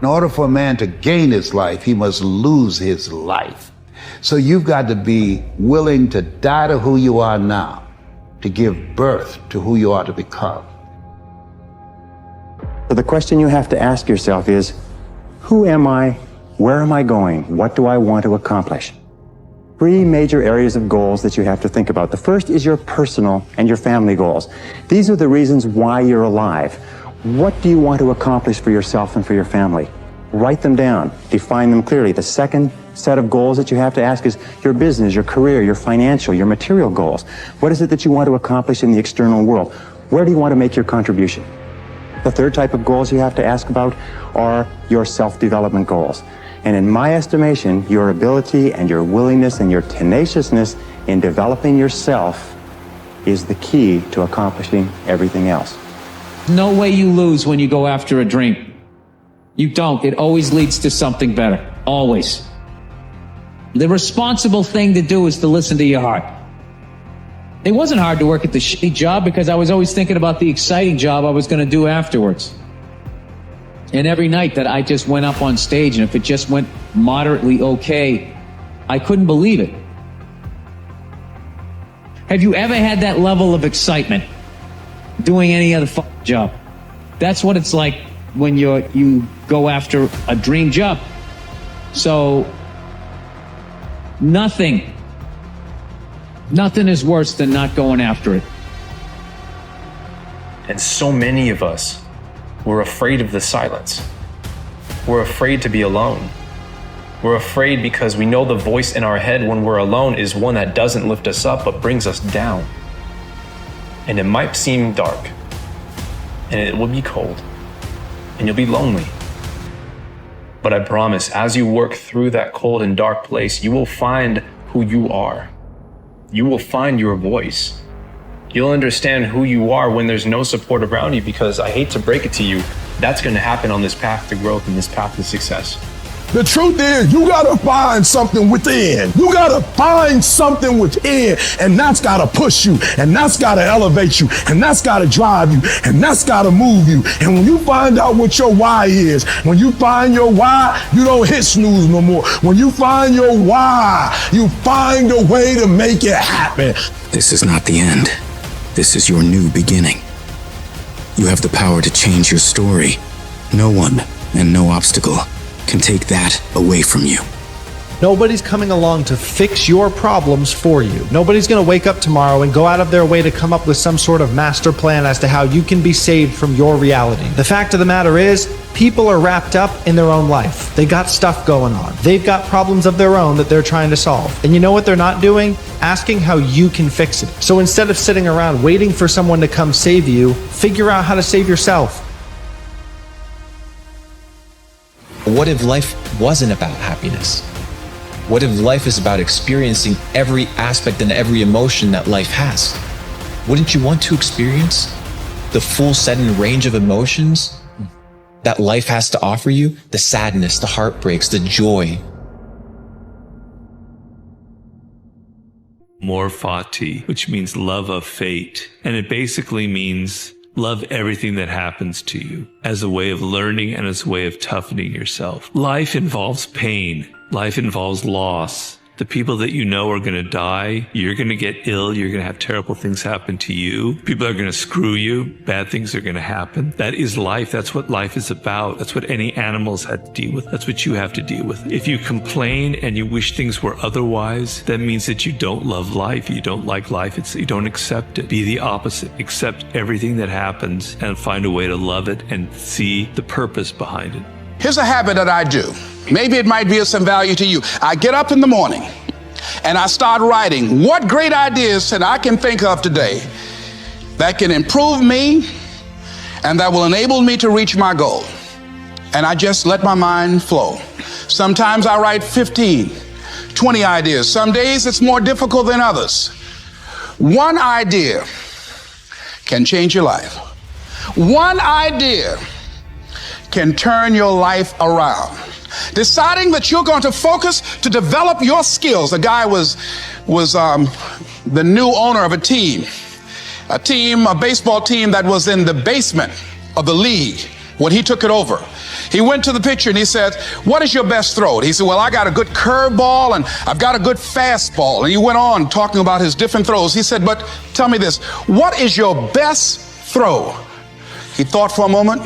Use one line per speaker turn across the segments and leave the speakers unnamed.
In order for a man to gain his life, he must lose his life. So you've got to be willing to die to who you are now, to give birth to who you are to become.
So the question you have to ask yourself is, who am I? Where am I going? What do I want to accomplish? 3 major areas of goals that you have to think about. The first is your personal and your family goals. These are the reasons why you're alive. What do you want to accomplish for yourself and for your family? Write them down. Define them clearly. The second set of goals that you have to ask is your business, your career, your financial, your material goals. What is it that you want to accomplish in the external world? Where do you want to make your contribution? The third type of goals you have to ask about are your self-development goals. And in my estimation, your ability and your willingness and your tenaciousness in developing yourself is the key to accomplishing everything else.
No way you lose when you go after a dream. You don't. It always leads to something better. Always. The responsible thing to do is to listen to your heart. It wasn't hard to work at the shitty job because I was always thinking about the exciting job I was going to do afterwards. And every night that I just went up on stage, and if it just went moderately okay, I couldn't believe it. Have you ever had that level of excitement doing any other job? That's what it's like when you go after a dream job. So nothing is worse than not going after it.
And so many of us, we're afraid of the silence. We're afraid to be alone. We're afraid because we know the voice in our head when we're alone is one that doesn't lift us up but brings us down. And it might seem dark, and it will be cold, and you'll be lonely. But I promise, as you work through that cold and dark place, you will find who you are. You will find your voice. You'll understand who you are when there's no support around you, because I hate to break it to you, that's going to happen on this path to growth and this path to success.
The truth is, you gotta find something within. You gotta find something within, and that's gotta push you, and that's gotta elevate you, and that's gotta drive you, and that's gotta move you. And when you find out what your why is, when you find your why, you don't hit snooze no more. When you find your why, you find a way to make it happen.
This is not the end. This is your new beginning. You have the power to change your story. No one and no obstacle can take that away from you.
Nobody's coming along to fix your problems for you. Nobody's going to wake up tomorrow and go out of their way to come up with some sort of master plan as to how you can be saved from your reality. The fact of the matter is, people are wrapped up in their own life. They got stuff going on. They've got problems of their own that they're trying to solve. And you know what they're not doing? Asking how you can fix it. So instead of sitting around waiting for someone to come save you, figure out how to save yourself.
What if life wasn't about happiness? What if life is about experiencing every aspect and every emotion that life has? Wouldn't you want to experience the full set and range of emotions that life has to offer you? The sadness, the heartbreaks, the joy.
Morphati, which means love of fate. And it basically means love everything that happens to you as a way of learning and as a way of toughening yourself. Life involves pain. Life involves loss. The people that you know are going to die. You're going to get ill. You're going to have terrible things happen to you. People are going to screw you. Bad things are going to happen. That is life. That's what life is about. That's what any animals had to deal with. That's what you have to deal with. If you complain and you wish things were otherwise, that means that you don't love life. You don't like life. You don't accept it. Be the opposite. Accept everything that happens and find a way to love it and see the purpose behind it.
Here's a habit that I do. Maybe it might be of some value to you. I get up in the morning and I start writing what great ideas that I can think of today that can improve me and that will enable me to reach my goal. And I just let my mind flow. Sometimes I write 15, 20 ideas. Some days it's more difficult than others. One idea can change your life. One idea can turn your life around. Deciding that you're going to focus to develop your skills. A guy was the new owner of a baseball team that was in the basement of the league when he took it over. He went to the pitcher and he said, what is your best throw? And he said, well, I got a good curveball and I've got a good fastball. And he went on talking about his different throws. He said, but tell me this, what is your best throw? He thought for a moment.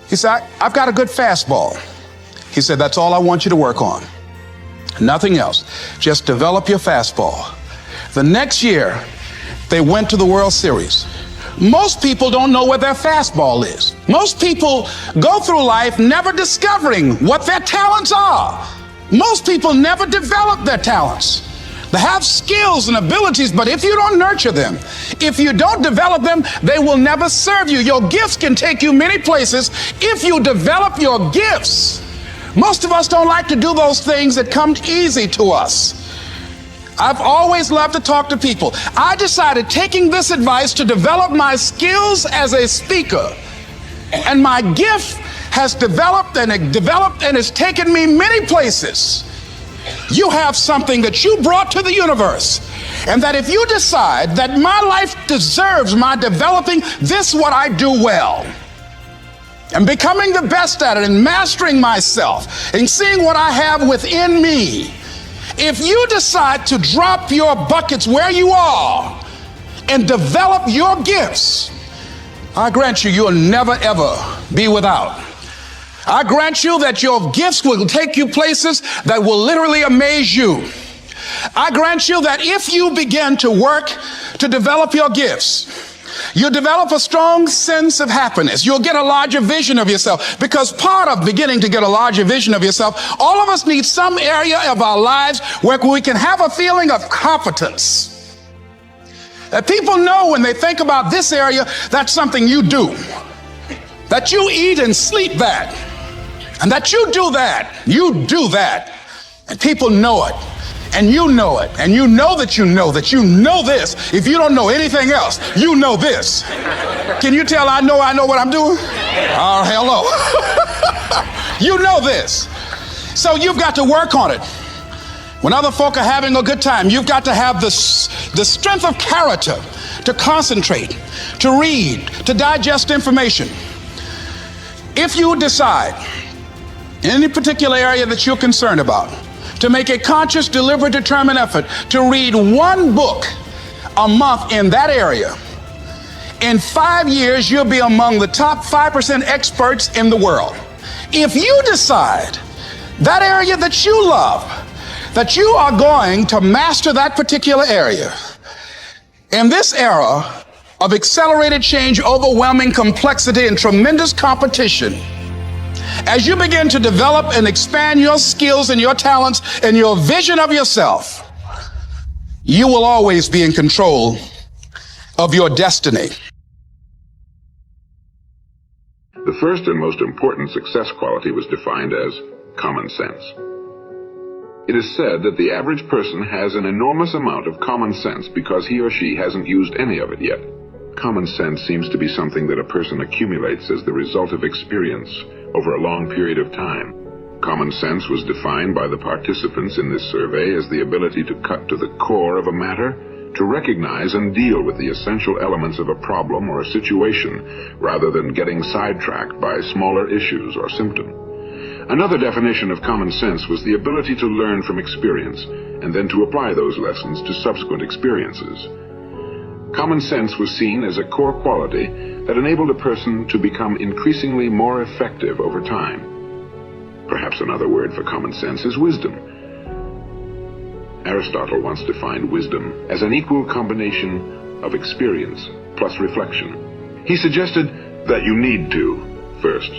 He said, I've got a good fastball. He said, that's all I want you to work on. Nothing else. Just develop your fastball. The next year, they went to the World Series. Most people don't know where their fastball is. Most people go through life never discovering what their talents are. Most people never develop their talents. They have skills and abilities, but if you don't nurture them, if you don't develop them, they will never serve you. Your gifts can take you many places if you develop your gifts. Most of us don't like to do those things that come easy to us. I've always loved to talk to people. I decided, taking this advice, to develop my skills as a speaker. And my gift has developed and it's taken me many places. You have something that you brought to the universe. And that if you decide that my life deserves my developing, this is what I do well. And becoming the best at it and mastering myself and seeing what I have within me. If you decide to drop your buckets where you are and develop your gifts, I grant you, you'll never ever be without. I grant you that your gifts will take you places that will literally amaze you. I grant you that if you begin to work to develop your gifts, you'll develop a strong sense of happiness. You'll get a larger vision of yourself, because part of beginning to get a larger vision of yourself, all of us need some area of our lives where we can have a feeling of competence. That people know when they think about this area, that's something you do. That you eat and sleep that. And that you do that. You do that. And people know it. And you know it, and you know that you know this. If you don't know anything else, you know this. Can you tell I know what I'm doing? Oh, hello. You know this. So you've got to work on it. When other folk are having a good time, you've got to have the strength of character to concentrate, to read, to digest information. If you decide in any particular area that you're concerned about, to make a conscious, deliberate, determined effort to read one book a month in that area, in 5 years, you'll be among the top 5% experts in the world. If you decide that area that you love, that you are going to master that particular area, in this era of accelerated change, overwhelming complexity, and tremendous competition, as you begin to develop and expand your skills and your talents and your vision of yourself, you will always be in control of your destiny.
The first and most important success quality was defined as common sense. It is said that the average person has an enormous amount of common sense because he or she hasn't used any of it yet. Common sense seems to be something that a person accumulates as the result of experience over a long period of time. Common sense was defined by the participants in this survey as the ability to cut to the core of a matter, to recognize and deal with the essential elements of a problem or a situation, rather than getting sidetracked by smaller issues or symptoms. Another definition of common sense was the ability to learn from experience, and then to apply those lessons to subsequent experiences. Common sense was seen as a core quality that enabled a person to become increasingly more effective over time. Perhaps another word for common sense is wisdom. Aristotle once defined wisdom as an equal combination of experience plus reflection. He suggested that you need to, first,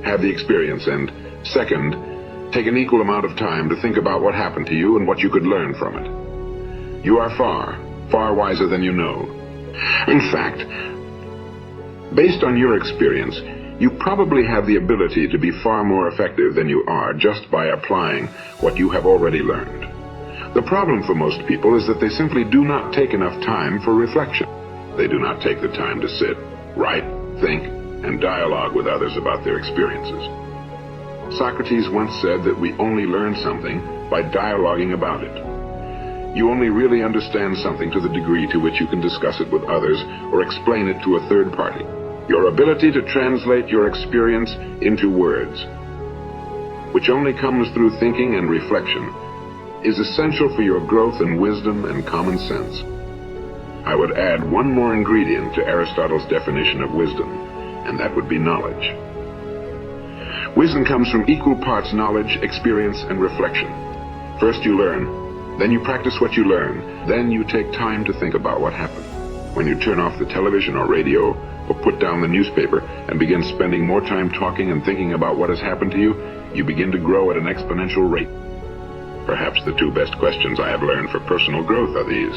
have the experience, and second, take an equal amount of time to think about what happened to you and what you could learn from it. You are far wiser than you know. In fact, based on your experience, you probably have the ability to be far more effective than you are just by applying what you have already learned. The problem for most people is that they simply do not take enough time for reflection. They do not take the time to sit, write, think, and dialogue with others about their experiences. Socrates once said that we only learn something by dialoguing about it. You only really understand something to the degree to which you can discuss it with others or explain it to a third party. Your ability to translate your experience into words, which only comes through thinking and reflection, is essential for your growth in wisdom and common sense. I would add one more ingredient to Aristotle's definition of wisdom, and that would be knowledge. Wisdom comes from equal parts knowledge, experience, and reflection. First you learn, then you practice what you learn, then you take time to think about what happened. When you turn off the television or radio, or put down the newspaper, and begin spending more time talking and thinking about what has happened to you, you begin to grow at an exponential rate. Perhaps the two best questions I have learned for personal growth are these.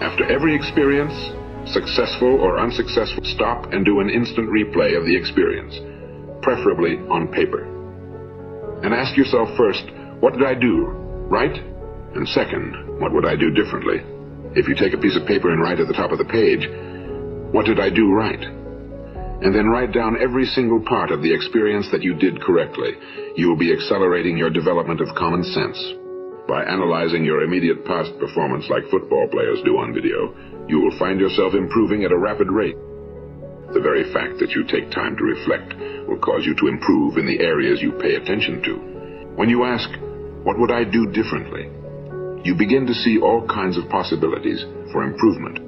After every experience, successful or unsuccessful, stop and do an instant replay of the experience, preferably on paper. And ask yourself first, what did I do right? And second, what would I do differently? If you take a piece of paper and write at the top of the page, what did I do right? And then write down every single part of the experience that you did correctly. You will be accelerating your development of common sense. By analyzing your immediate past performance like football players do on video, you will find yourself improving at a rapid rate. The very fact that you take time to reflect will cause you to improve in the areas you pay attention to. When you ask, what would I do differently? You begin to see all kinds of possibilities for improvement.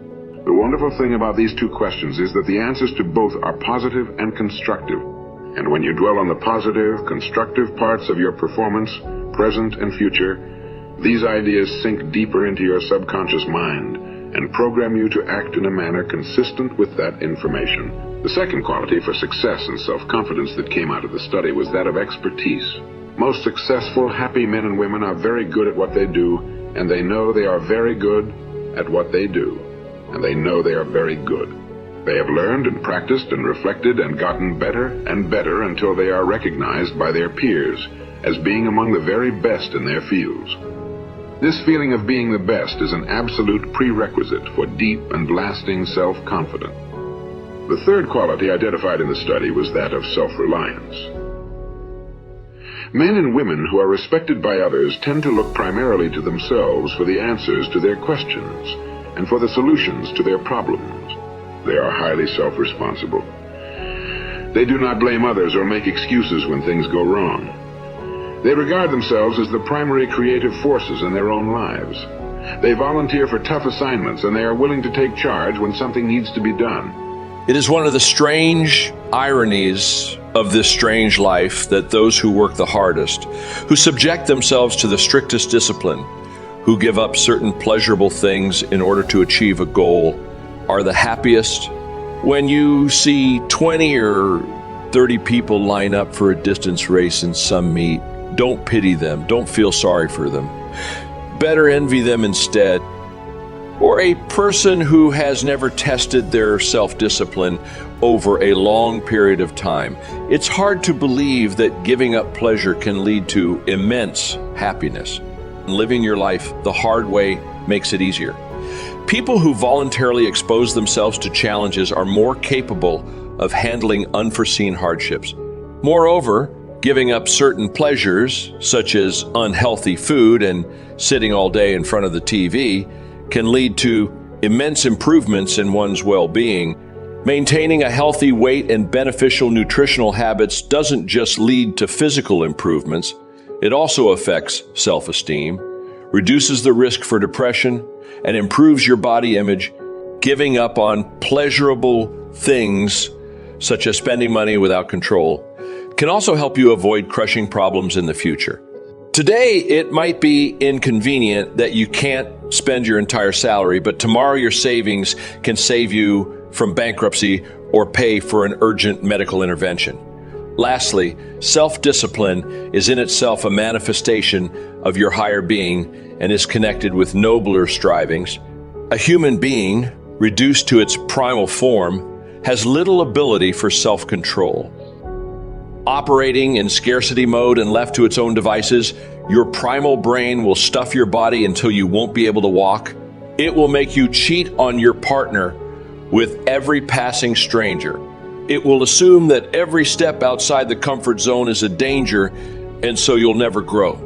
The wonderful thing about these two questions is that the answers to both are positive and constructive. And when you dwell on the positive, constructive parts of your performance, present and future, these ideas sink deeper into your subconscious mind and program you to act in a manner consistent with that information. The second quality for success and self-confidence that came out of the study was that of expertise. Most successful, happy men and women are very good at what they do, and they know they are very good at what they do. And they know they are very good. They have learned and practiced and reflected and gotten better and better until they are recognized by their peers as being among the very best in their fields. This feeling of being the best is an absolute prerequisite for deep and lasting self-confidence. The third quality identified in the study was that of self-reliance. Men and women who are respected by others tend to look primarily to themselves for the answers to their questions and for the solutions to their problems. They are highly self-responsible. They do not blame others or make excuses when things go wrong. They regard themselves as the primary creative forces in their own lives. They volunteer for tough assignments, and they are willing to take charge when something needs to be done.
It is one of the strange ironies of this strange life that those who work the hardest, who subject themselves to the strictest discipline, who give up certain pleasurable things in order to achieve a goal, are the happiest. When you see 20 or 30 people line up for a distance race in some meet, don't pity them, don't feel sorry for them. Better envy them instead. Or a person who has never tested their self-discipline over a long period of time. It's hard to believe that giving up pleasure can lead to immense happiness. Living your life the hard way makes it easier. People who voluntarily expose themselves to challenges are more capable of handling unforeseen hardships. Moreover, giving up certain pleasures, such as unhealthy food and sitting all day in front of the TV, can lead to immense improvements in one's well-being. Maintaining a healthy weight and beneficial nutritional habits doesn't just lead to physical improvements, it also affects self-esteem, reduces the risk for depression, and improves your body image. Giving up on pleasurable things, such as spending money without control, can also help you avoid crushing problems in the future. Today, it might be inconvenient that you can't spend your entire salary, but tomorrow your savings can save you from bankruptcy or pay for an urgent medical intervention. Lastly, self-discipline is in itself a manifestation of your higher being and is connected with nobler strivings. A human being, reduced to its primal form, has little ability for self-control. Operating in scarcity mode and left to its own devices, your primal brain will stuff your body until you won't be able to walk. It will make you cheat on your partner with every passing stranger. It will assume that every step outside the comfort zone is a danger, and so you'll never grow.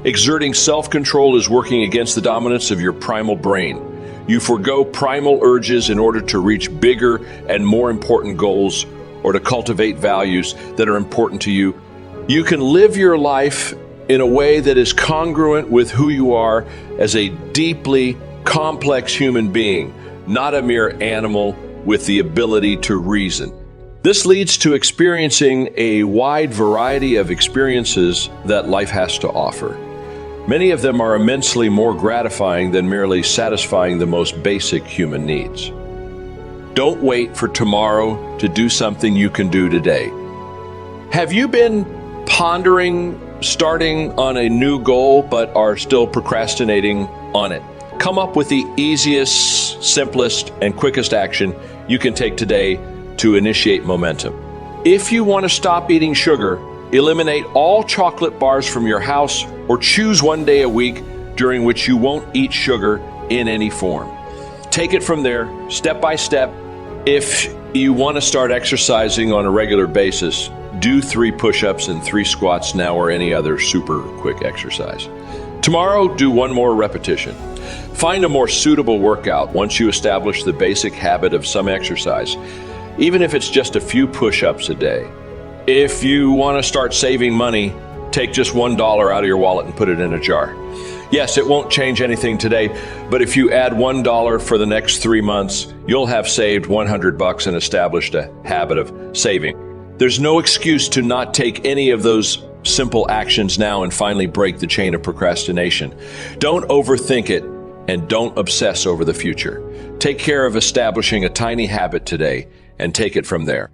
Exerting self-control is working against the dominance of your primal brain. You forego primal urges in order to reach bigger and more important goals or to cultivate values that are important to you. You can live your life in a way that is congruent with who you are as a deeply complex human being, not a mere animal with the ability to reason. This leads to experiencing a wide variety of experiences that life has to offer. Many of them are immensely more gratifying than merely satisfying the most basic human needs. Don't wait for tomorrow to do something you can do today. Have you been pondering starting on a new goal but are still procrastinating on it? Come up with the easiest, simplest, and quickest action you can take today to initiate momentum. If you want to stop eating sugar, eliminate all chocolate bars from your house or choose one day a week during which you won't eat sugar in any form. Take it from there, step by step. If you want to start exercising on a regular basis, do 3 push-ups and 3 squats now or any other super quick exercise. Tomorrow, do 1 more repetition. Find a more suitable workout once you establish the basic habit of some exercise, even if it's just a few push-ups a day. If you want to start saving money, take just $1 out of your wallet and put it in a jar. Yes, it won't change anything today, but if you add $1 for the next 3 months, you'll have saved $100 and established a habit of saving. There's no excuse to not take any of those simple actions now and finally break the chain of procrastination. Don't overthink it and don't obsess over the future. Take care of establishing a tiny habit today and take it from there.